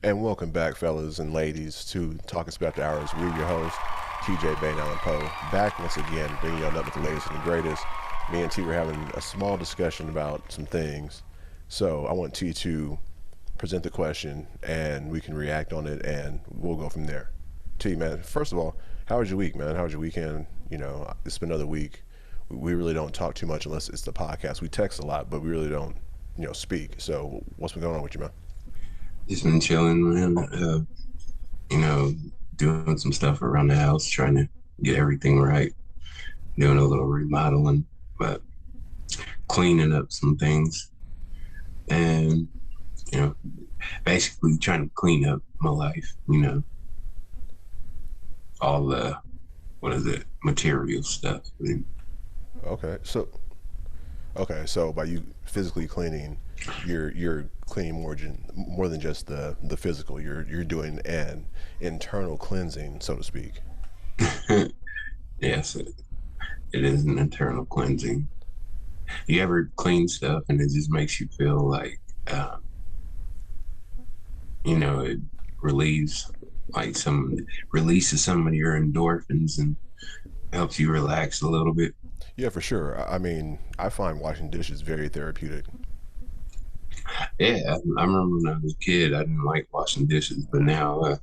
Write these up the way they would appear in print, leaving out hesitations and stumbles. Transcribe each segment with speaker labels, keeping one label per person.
Speaker 1: And welcome back, fellas and ladies, to Talk About the Hours. We're your host, TJ Bain Allen Poe, back once again, bringing y'all up with the latest and the greatest. Me and T were having a small discussion about some things, so I want T to present the question, and we can react on it, and we'll go from there. T, man, first of all, how was your week, man? How was your weekend? It's been another week. We really don't talk too much unless it's the podcast. We text a lot, but we really don't, speak. So what's been going on with you, man?
Speaker 2: Just been chilling, man. You know, doing some stuff around the house, trying to get everything right. Doing a little remodeling, but cleaning up some things, and you know, basically trying to clean up my life. All the material stuff.
Speaker 1: Okay, so by you physically cleaning, you're cleaning more than just the physical. You're doing an internal cleansing, so to speak.
Speaker 2: Yes, it is an internal cleansing. You ever clean stuff and it just makes you feel like, it relieves, releases some of your endorphins and helps you relax a little bit.
Speaker 1: Yeah, for sure. I mean, I find washing dishes very therapeutic.
Speaker 2: Yeah, I remember when I was a kid, I didn't like washing dishes, but now,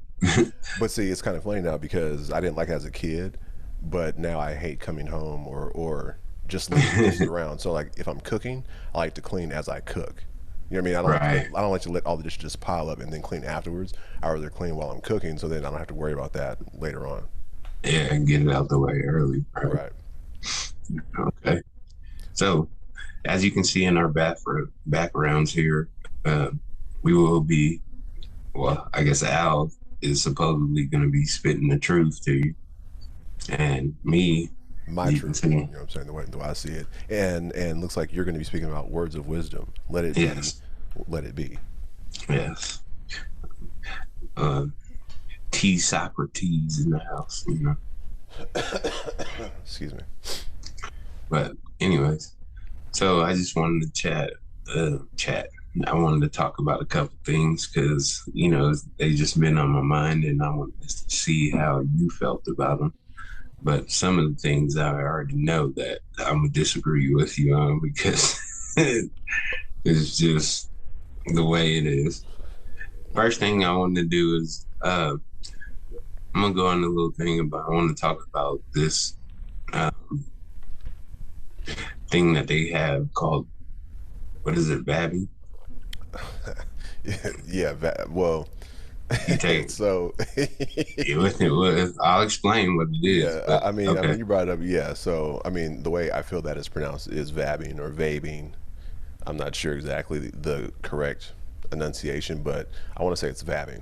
Speaker 1: But see, it's kind of funny now because I didn't like it as a kid, but now I hate coming home or just leaving dishes around. So like if I'm cooking, I like to clean as I cook. You know what I mean?
Speaker 2: right,
Speaker 1: I don't like to let all the dishes just pile up and then clean afterwards. I rather clean while I'm cooking, so then I don't have to worry about that later on.
Speaker 2: yeah, and get it out the way early. Right.
Speaker 1: Right.
Speaker 2: Okay. So, as you can see in our backgrounds here, uh, we will be, well, I guess Al is supposedly going to be spitting the truth to you. And me,
Speaker 1: My
Speaker 2: as you can
Speaker 1: truth. You know
Speaker 2: see,
Speaker 1: what I'm saying? The way I see it. And looks like you're going to be speaking about words of wisdom. Let it be.
Speaker 2: yes,
Speaker 1: Let it be.
Speaker 2: yes. Uh, T Socrates in the house.
Speaker 1: Excuse me.
Speaker 2: But, anyways, so I just wanted to chat. I wanted to talk about a couple things because, they just been on my mind and I wanted to see how you felt about them. But some of the things I already know that I'm gonna disagree with you on because it's just the way it is. First thing I wanted to do is I'm gonna go on a little thing about I want to talk about this thing that they have called what is it, Babby?
Speaker 1: Yeah. Well,
Speaker 2: You take
Speaker 1: so
Speaker 2: I'll explain what it is,
Speaker 1: yeah.
Speaker 2: but
Speaker 1: I mean,
Speaker 2: okay.
Speaker 1: you brought it up. Yeah. So I mean, the way I feel that is pronounced is vabbing or vaping. I'm not sure exactly the correct enunciation, but I want to say it's vabbing.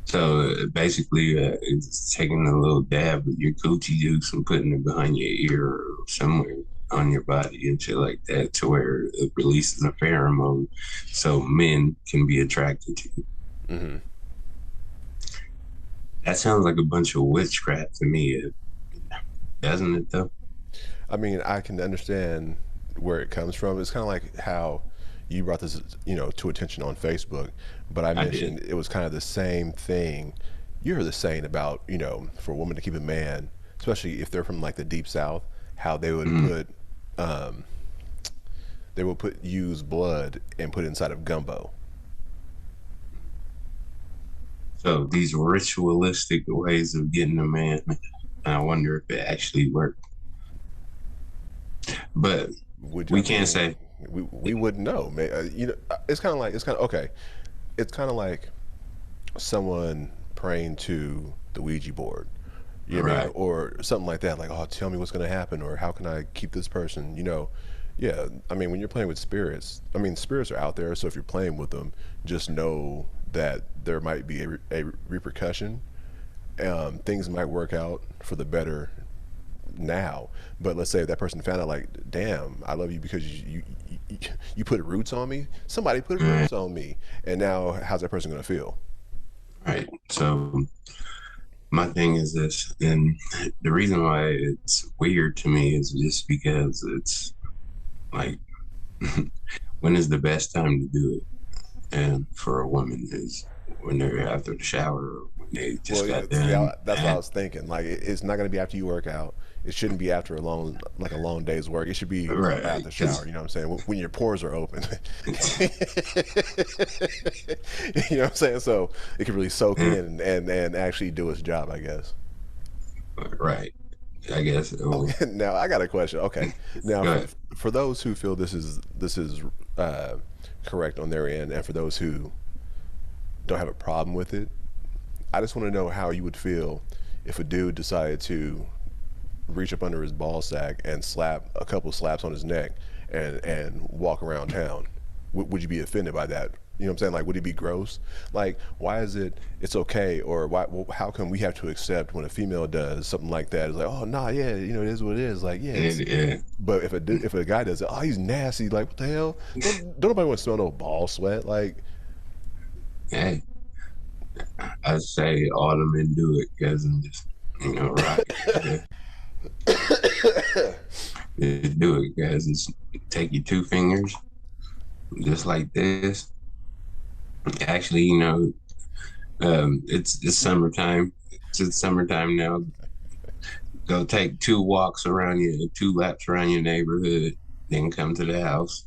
Speaker 2: So basically, it's taking a little dab of your coochie juice and putting it behind your ear or somewhere on your body and shit like that, to where it releases a pheromone, so men can be attracted to you.
Speaker 1: Hmm.
Speaker 2: That sounds like a bunch of witchcraft to me, doesn't it? Though.
Speaker 1: I mean, I can understand where it comes from. It's kind of like how you brought this, to attention on Facebook, but I
Speaker 2: I did.
Speaker 1: mentioned it was kind of the same thing. You heard the saying about, for a woman to keep a man, especially if they're from like the deep south, how
Speaker 2: Mm.
Speaker 1: um, they would put used blood and put it inside of gumbo.
Speaker 2: So these ritualistic ways of getting a man, I wonder if it actually worked. But
Speaker 1: Would I
Speaker 2: we can't
Speaker 1: mean,
Speaker 2: say.
Speaker 1: we wouldn't know. It's kind of okay. It's kind of like someone praying to the Ouija board. You know what I mean?
Speaker 2: Right.
Speaker 1: Or something like that. Like, oh, tell me what's going to happen, or how can I keep this person? Yeah. I mean, when you're playing with spirits, I mean, spirits are out there. So if you're playing with them, just know that there might be a repercussion. Things might work out for the better now, but let's say if that person found out, like, damn, I love you because you put roots on me. Somebody put
Speaker 2: Right.
Speaker 1: roots on me, and now how's that person going to feel?
Speaker 2: Right. So my thing is this, and the reason why it's weird to me is just because it's like, when is the best time to do it? And for a woman is when they're after the shower, or when they
Speaker 1: Well,
Speaker 2: just got
Speaker 1: see,
Speaker 2: done.
Speaker 1: that's what I was thinking. Like, it's not going to be after you work out. It shouldn't be after a long day's work. It should be right
Speaker 2: Right,
Speaker 1: after the shower.
Speaker 2: because
Speaker 1: You know what I'm saying? When your pores are open. You know what I'm saying? So it can really soak in and actually do its job, I guess.
Speaker 2: right. I guess. Oh,
Speaker 1: Okay, now I got a question. Okay, now
Speaker 2: go ahead.
Speaker 1: for those who feel this is correct on their end, and for those who don't have a problem with it, I just want to know how you would feel if a dude decided to reach up under his ball sack and slap a couple slaps on his neck and walk around town. Would you be offended by that? You know what I'm saying? Like, would it be gross? Like, why is it's okay, or why? Well, how come we have to accept when a female does something like that? It's like, oh nah, yeah, you know, it is what it is. Like, yeah, it's.
Speaker 2: Yeah,
Speaker 1: But if a guy does it, oh, he's nasty. Like, what the hell? Don't nobody want to smell no ball sweat. Like,
Speaker 2: hey, I say all the men do it because I'm just, rock it. Just do it, guys. Just take your two fingers, just like this. Actually, it's summertime. It's summertime now. Go take two laps around your neighborhood, then come to the house.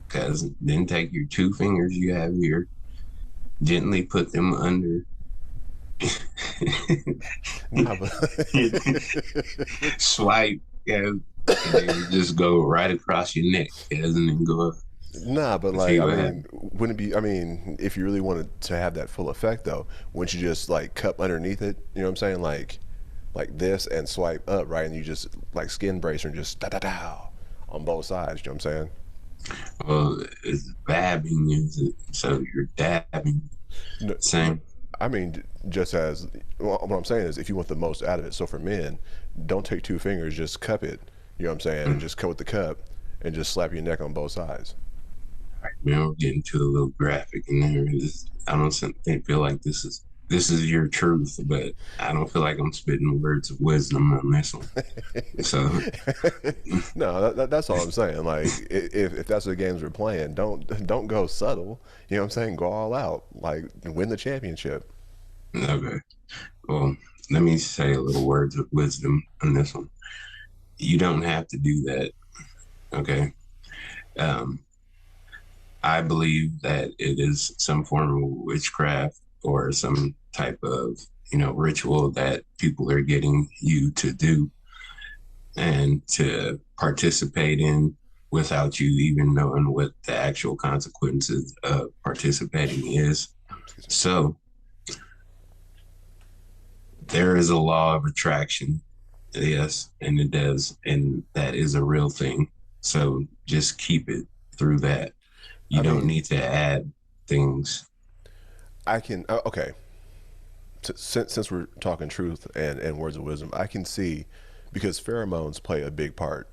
Speaker 2: Cause then take your two fingers you have here, gently put them under.
Speaker 1: nah, but
Speaker 2: Swipe, yeah, and then just go right across your neck, guys, and then go up.
Speaker 1: nah, but
Speaker 2: See
Speaker 1: like, I
Speaker 2: what
Speaker 1: mean,
Speaker 2: happens.
Speaker 1: wouldn't it be? I mean, if you really wanted to have that full effect, though, wouldn't you just like cup underneath it? You know what I'm saying? Like this and swipe up, right? And you just like skin bracer and just da da da on both sides. You know what I'm saying?
Speaker 2: Well, it's vabbing, is it? So you're dabbing.
Speaker 1: No, no,
Speaker 2: Same.
Speaker 1: I mean, just as well, what I'm saying is, if you want the most out of it. So for men, don't take two fingers, just cup it. You know what I'm saying? And just coat the cup and just slap your neck on both sides.
Speaker 2: We're getting too a little graphic in there. I don't feel like this is your truth, but I don't feel like I'm spitting words of wisdom on this one. So
Speaker 1: No, that's all I'm saying. Like, if that's the games we're playing, don't go subtle. You know what I'm saying? Go all out. Like, win the championship.
Speaker 2: okay. Well, let me say a little words of wisdom on this one. You don't have to do that. Okay. Um, I believe that it is some form of witchcraft or some type of, ritual that people are getting you to do and to participate in without you even knowing what the actual consequences of participating is.
Speaker 1: Excuse me.
Speaker 2: So there is a law of attraction. Yes, and it does. And that is a real thing. So just keep it through that. You
Speaker 1: I
Speaker 2: don't
Speaker 1: mean,
Speaker 2: need to add things.
Speaker 1: I can. Okay. Since we're talking truth and words of wisdom, I can see because pheromones play a big part.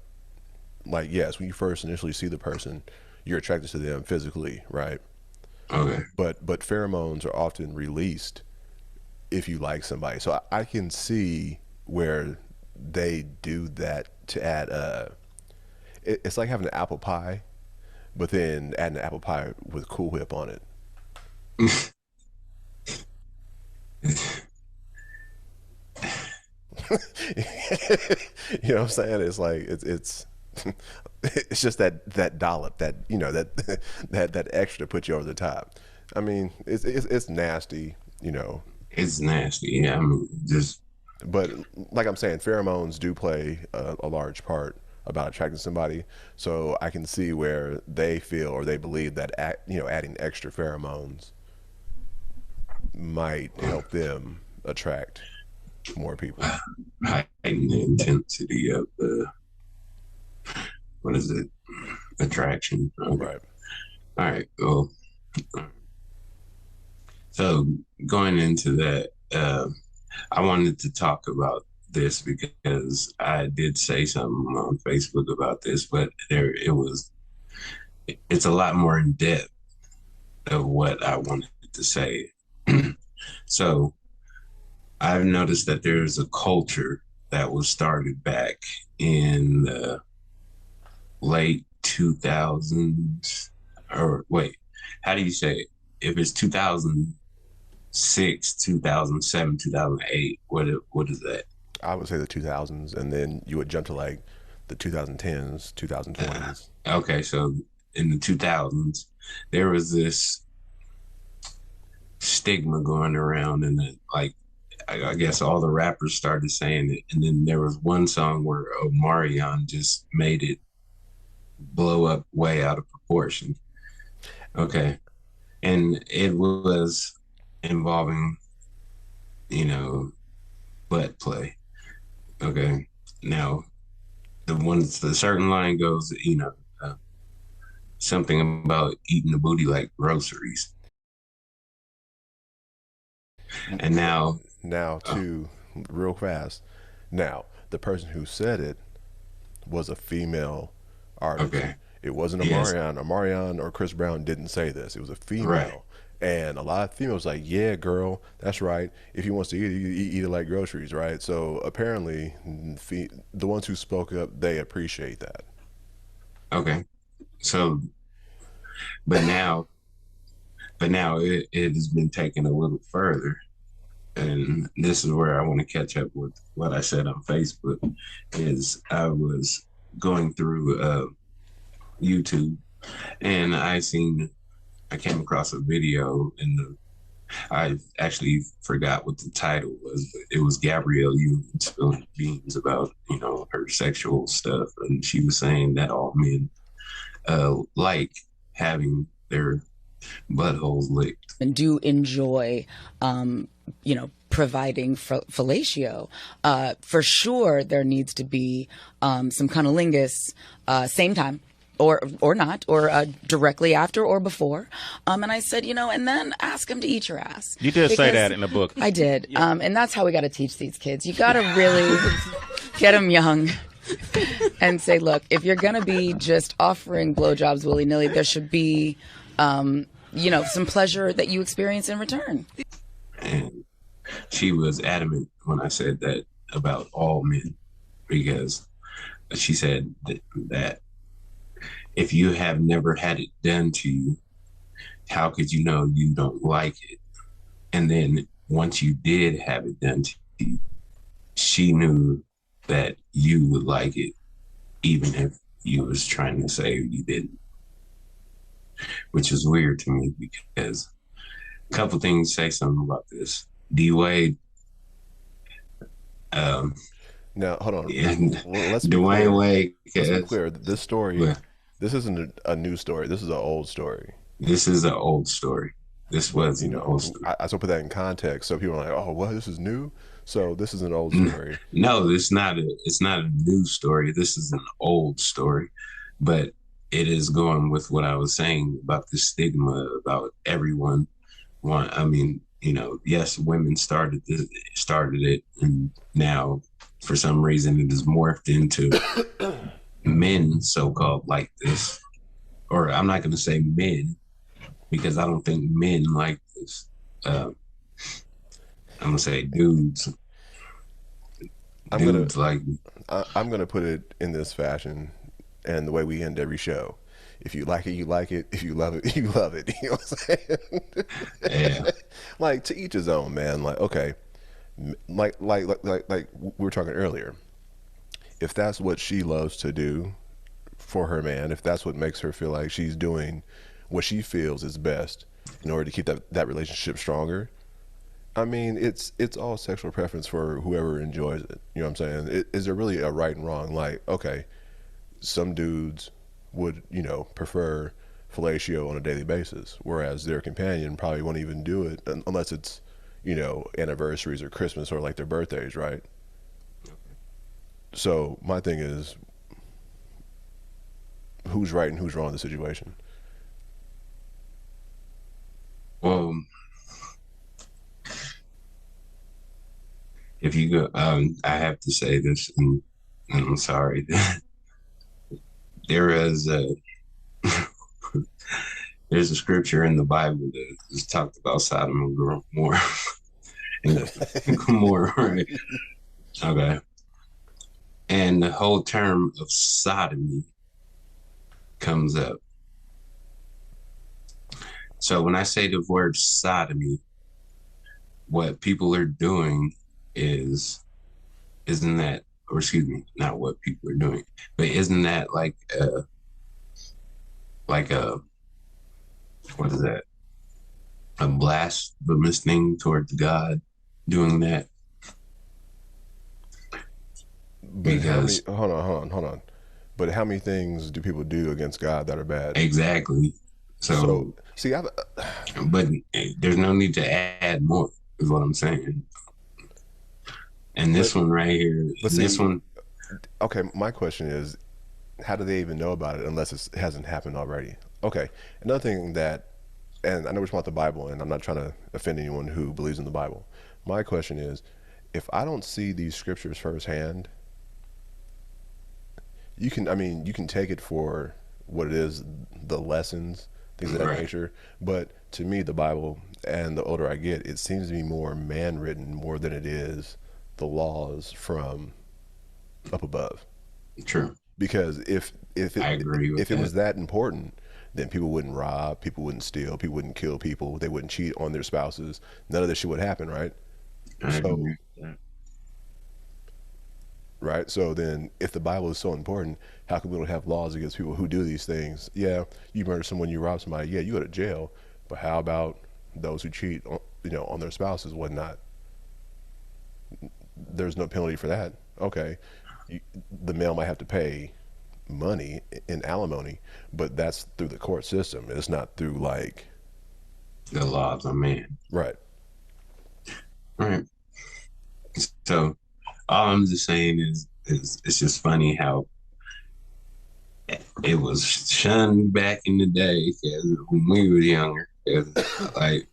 Speaker 1: Like, yes, when you first initially see the person, you're attracted to them physically, right?
Speaker 2: Okay.
Speaker 1: But pheromones are often released if you like somebody. So I can see where they do that to add it's like having an apple pie, but then adding an apple pie with Cool Whip on it. You know what I'm saying? It's like it's it's just that dollop, that you know, that that extra to put you over the top. I mean, it's nasty, you know,
Speaker 2: It's nasty. Yeah, I mean, just
Speaker 1: but like I'm saying, pheromones do play a large part about attracting somebody. So I can see where they feel or they believe that adding extra pheromones might help them attract more people.
Speaker 2: heighten the intensity of the, what is it? Attraction. Okay.
Speaker 1: Right.
Speaker 2: All right. Well, so going into that, I wanted to talk about this because I did say something on Facebook about this, but it's a lot more in depth of what I wanted to say. So I've noticed that there's a culture that was started back in the late 2000s, or wait, how do you say it? If it's 2000, 2006, 2007, 2008. What is that?
Speaker 1: I would say the 2000s, and then you would jump to like the 2010s,
Speaker 2: Uh,
Speaker 1: 2020s.
Speaker 2: okay, so in the 2000s, there was this stigma going around, and like I guess all the rappers started saying it, and then there was one song where Omarion just made it blow up way out of proportion. Okay, and it was involving, you know, butt play. Okay, now the certain line goes, something about eating the booty like groceries, and now,
Speaker 1: Now,
Speaker 2: uh,
Speaker 1: too, real fast. Now, the person who said it was a female artist.
Speaker 2: okay,
Speaker 1: It wasn't
Speaker 2: yes,
Speaker 1: Amarion. Amarion or Chris Brown didn't say this. It was a
Speaker 2: right,
Speaker 1: female. And a lot of females like, yeah, girl, that's right. If he wants to eat it, you eat it like groceries, right? So apparently, the ones who spoke up, they appreciate that.
Speaker 2: okay. So, but now, it has been taken a little further, and this is where I want to catch up with what I said on Facebook. Is I was going through YouTube, and I came across a video, and I actually forgot what the title was, but it was Gabrielle Union spilling beans about her sexual stuff, and she was saying that all men like having their buttholes licked.
Speaker 3: And do enjoy, providing fellatio. For sure, there needs to be some cunnilingus, same time. Or not, or directly after or before. And I said, and then ask him to eat your ass.
Speaker 4: You did say
Speaker 3: Because
Speaker 4: that in the book.
Speaker 3: I did. And that's how we got to teach these kids. You got to really get them young and say, look, if you're going to be just offering blowjobs willy-nilly, there should be, some pleasure that you experience in return.
Speaker 2: And she was adamant when I said that about all men, because she said that if you have never had it done to you, how could you know you don't like it? And then once you did have it done to you, she knew that you would like it, even if you was trying to say you didn't, which is weird to me because a couple things say something about this. D Wade, um,
Speaker 1: Now, hold on.
Speaker 2: and
Speaker 1: Let's be
Speaker 2: Dwayne
Speaker 1: clear.
Speaker 2: Wade,
Speaker 1: Let's be
Speaker 2: because
Speaker 1: clear. This story, this isn't a new story. This is an old story.
Speaker 2: this is an old story. This
Speaker 1: But
Speaker 2: was an old story.
Speaker 1: I still put that in context, so people are like, "Oh, well, this is new." So this is an old story.
Speaker 2: No, it's not a new story. This is an old story, but it is going with what I was saying about the stigma about everyone. I mean, yes, women started it, and now for some reason it has morphed into men so-called like this. Or I'm not going to say men because I don't think men like this. I'm gonna say dudes.
Speaker 1: I'm gonna
Speaker 2: Dudes like
Speaker 1: I'm gonna put it in this fashion, and the way we end every show. If you like it, you like it. If you love it, you love it. You know what I'm saying?
Speaker 2: yeah,
Speaker 1: Like to each his own, man. Like okay, like we were talking earlier. If that's what she loves to do for her man, if that's what makes her feel like she's doing what she feels is best in order to keep that relationship stronger, I mean, it's all sexual preference for whoever enjoys it. You know what I'm saying? Is there really a right and wrong? Like, okay, some dudes would, prefer fellatio on a daily basis, whereas their companion probably won't even do it unless it's, anniversaries or Christmas or like their birthdays, right? So my thing is, who's right and who's wrong in the situation?
Speaker 2: well, if you go, I have to say this, and I'm sorry. There is a there's a scripture in the Bible that is talked about Sodom and Gomorrah and Gomorrah, right? Okay, and the whole term of sodomy comes up. So when I say the word sodomy, what people are doing is isn't that, or excuse me, not what people are doing, but isn't that like a what is that? A blasphemous thing towards God doing that?
Speaker 1: But how many?
Speaker 2: Because
Speaker 1: Hold on. But how many things do people do against God that are bad?
Speaker 2: exactly.
Speaker 1: So
Speaker 2: So,
Speaker 1: see,
Speaker 2: but there's no need to add more, is what I'm saying. And
Speaker 1: but
Speaker 2: this one right here,
Speaker 1: but
Speaker 2: and this
Speaker 1: see,
Speaker 2: one,
Speaker 1: okay. My question is, how do they even know about it unless it hasn't happened already? Okay. Another thing that, and I know we're talking about the Bible, and I'm not trying to offend anyone who believes in the Bible. My question is, if I don't see these scriptures firsthand, you can, I mean, you can take it for what it is, the lessons, things of that
Speaker 2: right,
Speaker 1: nature. But to me, the Bible, and the older I get, it seems to be more man written more than it is the laws from up above.
Speaker 2: true.
Speaker 1: Because
Speaker 2: I agree with
Speaker 1: if it was
Speaker 2: that.
Speaker 1: that important, then people wouldn't rob, people wouldn't steal, people wouldn't kill people, they wouldn't cheat on their spouses. None of this shit would happen, right?
Speaker 2: I
Speaker 1: So
Speaker 2: agree with that.
Speaker 1: right? So then, if the Bible is so important, how come we don't have laws against people who do these things? Yeah, you murder someone, you rob somebody, yeah, you go to jail. But how about those who cheat, on, on their spouses, whatnot? There's no penalty for that. Okay, you, the male might have to pay money in alimony, but that's through the court system. It's not through like
Speaker 2: The laws of man.
Speaker 1: right.
Speaker 2: Right. So all I'm just saying is it's just funny how it was shunned back in the day 'cause when we were younger. 'Cause, like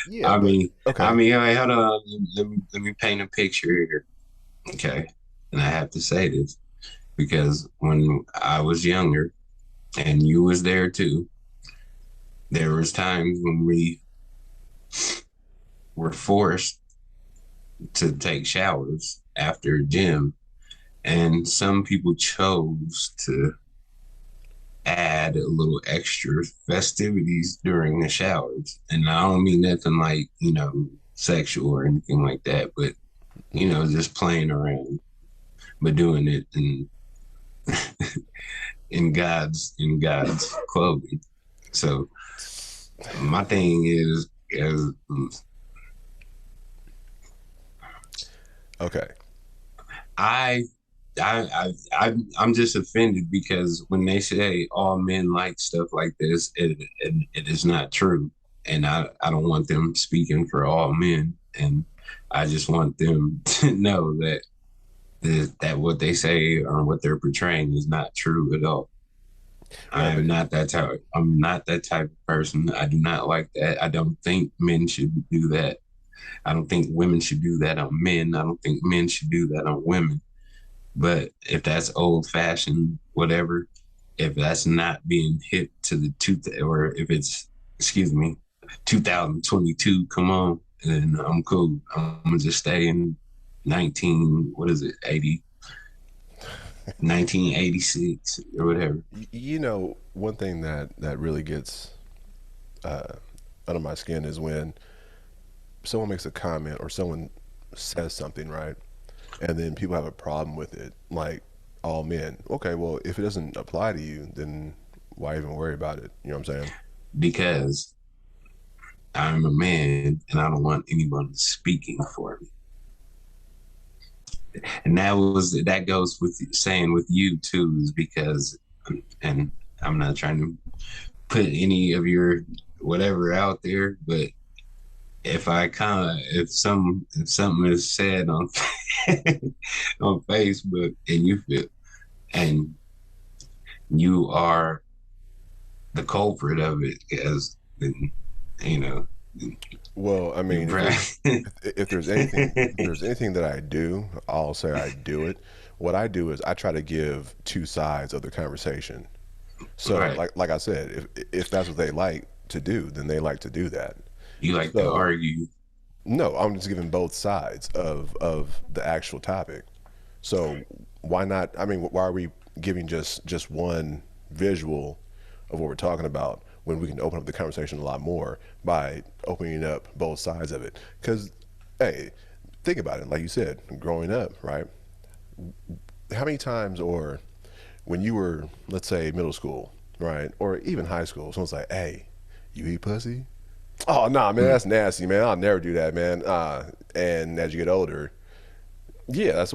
Speaker 1: Yeah, but
Speaker 2: I
Speaker 1: okay.
Speaker 2: mean, all right, hold on. Let me paint a picture here. Okay. And I have to say this because when I was younger and you was there too, there was times when we were forced to take showers after gym, and some people chose to add a little extra festivities during the showers. And I don't mean nothing like, sexual or anything like that, but
Speaker 1: Hmm.
Speaker 2: just playing around, but doing it in God's clothing. So my thing is
Speaker 1: Okay.
Speaker 2: I I'm just offended because when they say all men like stuff like this, it is not true, and I don't want them speaking for all men, and I just want them to know that what they say or what they're portraying is not true at all.
Speaker 1: Right, but
Speaker 2: I'm not that type of person. I do not like that. I don't think men should do that. I don't think women should do that on men. I don't think men should do that on women. But if that's old fashioned, whatever, if that's not being hit to the two, or if it's, excuse me, 2022, come on, then I'm cool. I'm gonna just stay in what is it, 1986 or whatever.
Speaker 1: one thing that really gets uh, under my skin is when someone makes a comment or someone says something, right? And then people have a problem with it, like all men. Okay, well, if it doesn't apply to you, then why even worry about it? You know what I'm saying?
Speaker 2: Because I'm a man and I don't want anyone speaking for me. And that goes with saying with you too, is because, and I'm not trying to put any of your whatever out there, but if something is said on on Facebook and and you are the culprit of it, as then you know
Speaker 1: Well, I
Speaker 2: you
Speaker 1: mean,
Speaker 2: probably
Speaker 1: if there's anything that I do, I'll say I do it. What I do is I try to give two sides of the conversation. So,
Speaker 2: right.
Speaker 1: like I said, if that's what they like to do, then they like to do that.
Speaker 2: You like to
Speaker 1: So,
Speaker 2: argue,
Speaker 1: no, I'm just giving both sides of the actual topic. So, why not? I mean, why are we giving just one visual of what we're talking about when we can open up the conversation a lot more by opening up both sides of it. Because, hey, think about it. Like you said, growing up, right? How many times, or when you were, let's say, middle school, right, or even high school, someone's like, "Hey, you eat pussy?" Oh, nah, man, that's nasty, man. I'll never do that, man. And as you get older, yeah, that's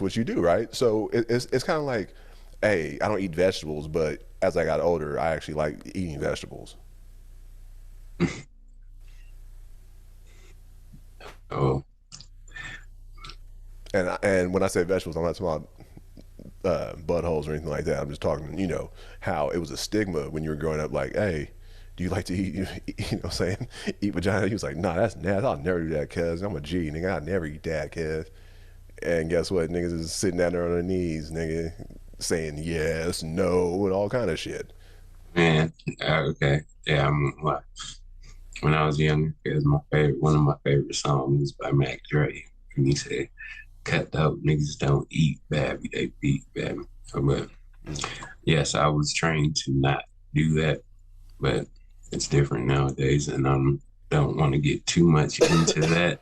Speaker 1: what you do, right? So it's kind of like, hey, I don't eat vegetables, but as I got older, I actually like eating vegetables.
Speaker 2: Oh,
Speaker 1: And when I say vegetables, I'm not talking about buttholes or anything like that. I'm just talking, how it was a stigma when you were growing up. Like, hey, do you like to eat, what I'm saying, eat vagina? He was like, nah, that's nasty. I'll never do that, cuz I'm a G, nigga. I'll never eat that, cuz. And guess what? Niggas is sitting down there on their knees, nigga, saying yes, no, and all kind of shit.
Speaker 2: man. Okay. Yeah, when I was younger, it was one of my favorite songs by Mac Dre. And he said, cut out niggas don't eat baby, they beat baby. But yes, I was trained to not do that, but it's different nowadays, and I don't want to get too much into that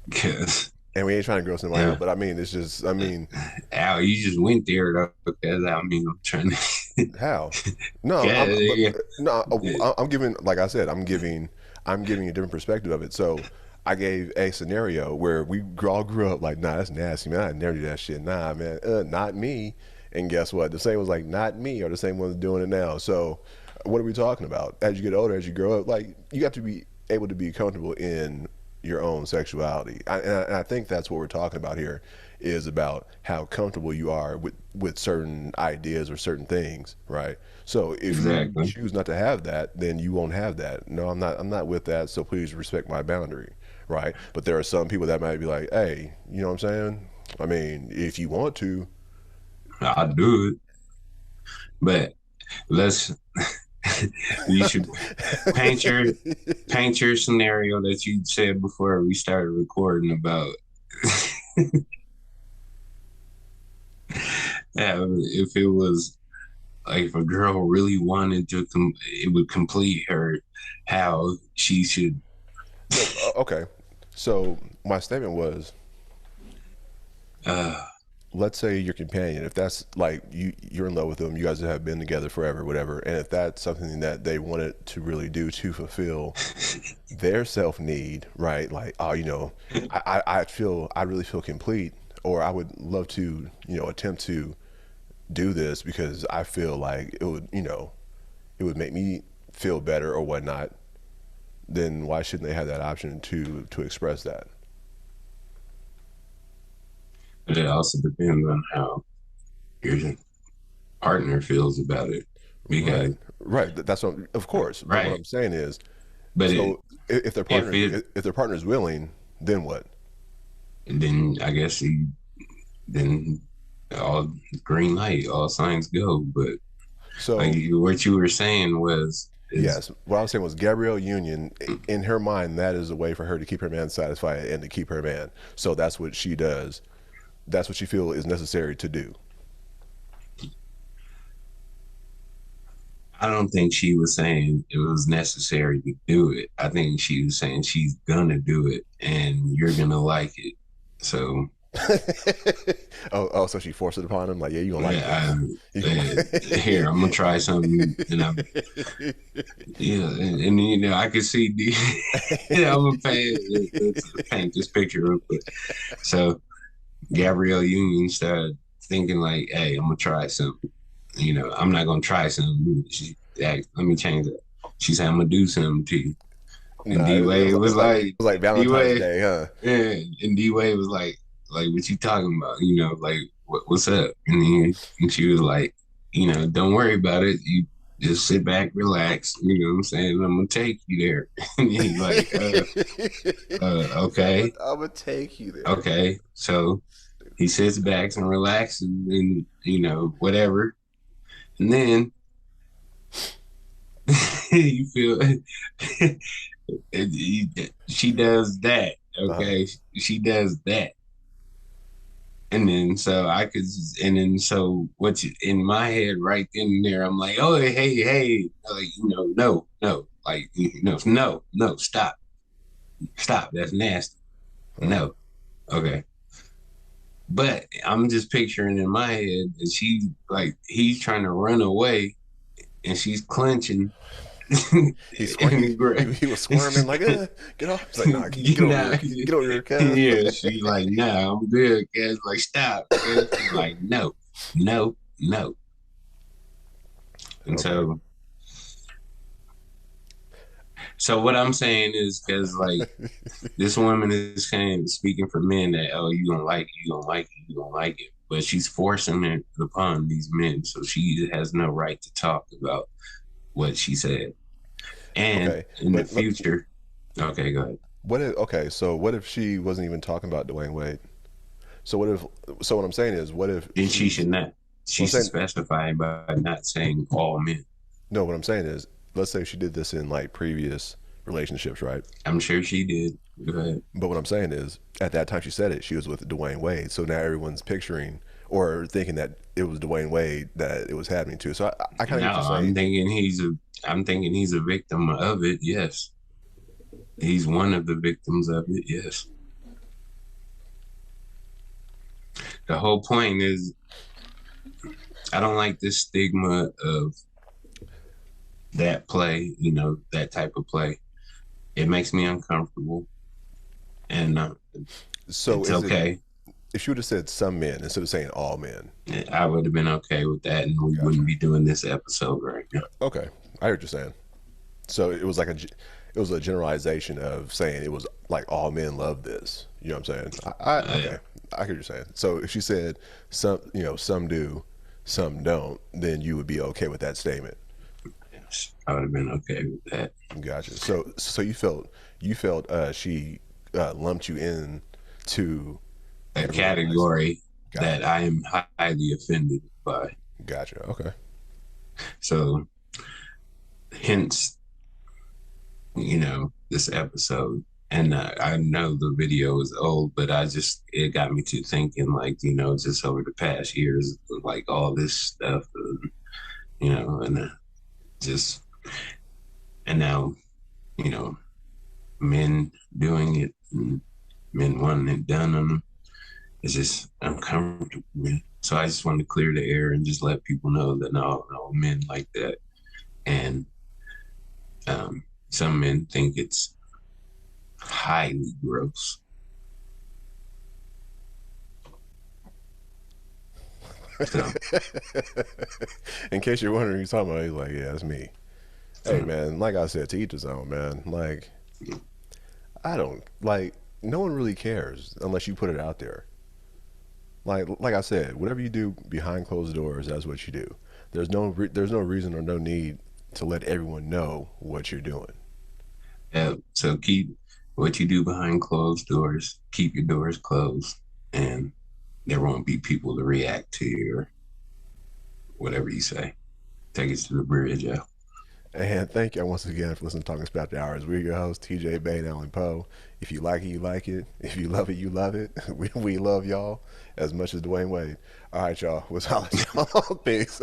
Speaker 2: because
Speaker 1: And we ain't trying to gross anybody out, but I mean, it's just, I mean,
Speaker 2: Al, you just went there though, because I mean, I'm trying to.
Speaker 1: how? No,
Speaker 2: Yeah, yeah,
Speaker 1: no,
Speaker 2: yeah.
Speaker 1: I'm giving, like I said, I'm giving a different perspective of it. So I gave a scenario where we all grew up like, nah, that's nasty, man. I never do that shit. Nah, man, not me. And guess what? The same was like, not me, or the same one's doing it now. So what are we talking about? As you get older, as you grow up, like, you have to be able to be comfortable in your own sexuality. And I think that's what we're talking about here, is about how comfortable you are with certain ideas or certain things, right? So if you
Speaker 2: Exactly.
Speaker 1: choose not to have that, then you won't have that. No, I'm not with that, so please respect my boundary, right? But there are some people that might be like, hey, you know what I'm saying? I mean, if you want to.
Speaker 2: I'll do it, but let's. You should paint your paint your scenario that you said before we started recording about. Yeah, if it was like if a girl really wanted to, it would complete her. How she should.
Speaker 1: No, okay. So my statement was,
Speaker 2: Uh,
Speaker 1: let's say your companion, if that's like you're in love with them, you guys have been together forever, whatever, and if that's something that they wanted to really do to fulfill their self need, right? Like, oh, I really feel complete, or I would love to, attempt to do this because I feel like it would make me feel better or whatnot. Then why shouldn't they have that option to express that?
Speaker 2: but it also depends on how your partner feels about it,
Speaker 1: Right,
Speaker 2: because
Speaker 1: right. That's what, of course. But what
Speaker 2: right,
Speaker 1: I'm saying is,
Speaker 2: but
Speaker 1: so
Speaker 2: if it,
Speaker 1: if their partner is willing, then what?
Speaker 2: then I guess then all green light, all signs go. But like
Speaker 1: So
Speaker 2: what you were saying was is
Speaker 1: yes, what I was saying was Gabrielle Union, in her mind, that is a way for her to keep her man satisfied and to keep her man. So that's what she does. That's what she feel is necessary to do.
Speaker 2: I don't think she was saying it was necessary to do it. I think she was saying she's gonna do it and you're gonna like it. So
Speaker 1: So she forced it upon him. Like, yeah, you gonna like
Speaker 2: yeah,
Speaker 1: this. You gonna
Speaker 2: here I'm gonna try something, and I'm yeah, and I can see the I'm gonna paint this picture real quick. So Gabrielle Union started thinking like, hey, I'm gonna try something. I'm not gonna try something. Let me change it. She said, I'm gonna do something to you. And
Speaker 1: nah,
Speaker 2: D Wade was
Speaker 1: it
Speaker 2: like,
Speaker 1: was like
Speaker 2: D
Speaker 1: Valentine's
Speaker 2: Wade,
Speaker 1: Day, huh?
Speaker 2: yeah. And D Wade was like, what you talking about? Like, what's up? And she was like, don't worry about it. You just sit back, relax. You know what I'm saying? I'm gonna take you there. And he's like, okay,
Speaker 1: I'm gonna take you there.
Speaker 2: okay. So he sits back and relaxes, and whatever. And then you feel she does that.
Speaker 1: Uh-huh.
Speaker 2: Okay, she does that. And then so I could, and then so what's in my head right then and there, I'm like, oh, hey, like, no, like, no, stop, that's nasty.
Speaker 1: Uh,
Speaker 2: No, okay. But I'm just picturing in my head that she, like, he's trying to run away and she's clenching.
Speaker 1: he was squirming like, get off. He's like, nah, get over
Speaker 2: Nah,
Speaker 1: here. Get over here, cuz.
Speaker 2: yeah, she like, nah, I'm good, guys. Like, stop. Cuz. She's like, no, no, no. And
Speaker 1: Okay.
Speaker 2: so what I'm saying is, because like this woman is saying, speaking for men, that oh, you don't like it, you don't like it, you don't like it, but she's forcing it upon these men, so she has no right to talk about what she said. And
Speaker 1: Okay.
Speaker 2: in the
Speaker 1: But
Speaker 2: future, okay, go ahead.
Speaker 1: so what if she wasn't even talking about Dwayne Wade? So what if, so what I'm saying is, what if
Speaker 2: Then she
Speaker 1: she's,
Speaker 2: should not.
Speaker 1: what
Speaker 2: She
Speaker 1: I'm
Speaker 2: should
Speaker 1: saying,
Speaker 2: specify by not saying all men.
Speaker 1: no, what I'm saying is, let's say she did this in like previous relationships, right?
Speaker 2: I'm sure she did. Go ahead.
Speaker 1: But what I'm saying is, at that time she said it, she was with Dwayne Wade. So now everyone's picturing or thinking that it was Dwayne Wade that it was happening to. So I kind of
Speaker 2: No,
Speaker 1: get what you're saying.
Speaker 2: I'm thinking he's a victim of it. Yes, he's one of the victims of it. Yes. The whole point is, I don't like this stigma of that play. That type of play. It makes me uncomfortable, and
Speaker 1: So
Speaker 2: it's
Speaker 1: is it,
Speaker 2: okay.
Speaker 1: if she would have said some men instead of saying all men?
Speaker 2: I would have been okay with that, and we
Speaker 1: Gotcha.
Speaker 2: wouldn't be doing this episode right now.
Speaker 1: Okay, I heard you saying. So it was like it was a generalization of saying it was like all men love this. You know what I'm saying?
Speaker 2: Yeah.
Speaker 1: Okay, I hear you saying. So if she said some, some do, some don't, then you would be okay with that statement.
Speaker 2: Yes, I would have been okay with that.
Speaker 1: Gotcha. So you felt she lumped you in to
Speaker 2: A
Speaker 1: everyone else.
Speaker 2: category that
Speaker 1: Gotcha.
Speaker 2: I am highly offended by.
Speaker 1: Gotcha. Okay.
Speaker 2: So, hence, this episode. And I know the video is old, but it got me to thinking, like, just over the past years, like all this stuff, and just, and now, you know, men doing it and men wanting it done on them. It's just uncomfortable, man. So I just wanted to clear the air and just let people know that no men like that. And some men think it's highly gross. So
Speaker 1: In case you're wondering, he's talking about. He's like, yeah, it's me. Hey,
Speaker 2: uh,
Speaker 1: man. Like I said, to each his own, man. Like I don't like. No one really cares unless you put it out there. Like I said, whatever you do behind closed doors, that's what you do. There's no reason or no need to let everyone know what you're doing.
Speaker 2: so keep what you do behind closed doors. Keep your doors closed, and there won't be people to react to you or whatever you say. Take it to the bridge, yeah.
Speaker 1: And thank you once again for listening to Talking About the Hours. We're your hosts, TJ, Bay, and Alan Poe. If you like it, you like it. If you love it, you love it. We love y'all as much as Dwayne Wade. All right, y'all. We'll holler at y'all. Peace.